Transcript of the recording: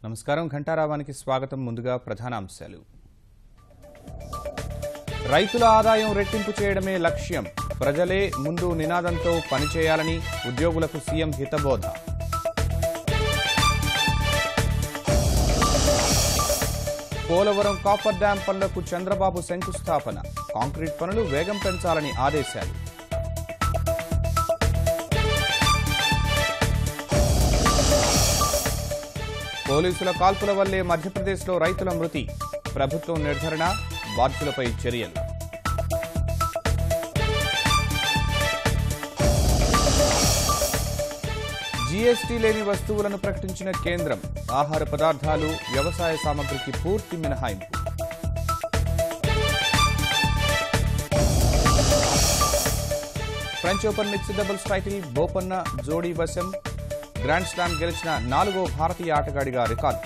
నమస్కారం ఘంటారావానికి స్వాగతం. ముందుగా ప్రధానాంశాలు. రైతుల ఆదాయం రెట్టింపు చేయడమే లక్ష్యం, ప్రజలే ముందు నినాదంతో పనిచేయాలని ఉద్యోగులకు సీఎం హితబోధ. పోలవరం కాపర్ డ్యాం పనులకు చంద్రబాబు శంకుస్థాపన, కాంక్రీట్ పనులు వేగం పెంచాలని ఆదేశాలు. పోలీసుల కాల్పుల వల్లే మధ్యప్రదేశ్లో రైతుల మృతి, ప్రభుత్వం నిర్ధారణ, బాధ్యులపై చర్యలు. జీఎస్టీ లేని వస్తువులను ప్రకటించిన కేంద్రం, ఆహార పదార్థాలు, వ్యవసాయ సామగ్రికి పూర్తి మినహాయింపు. French open mixed doubles title Bopanna జోడీ వశం, గ్రాండ్ స్లామ్ గెలిచిన 4వ భారతీయ ఆటగాడిగా రికార్డు.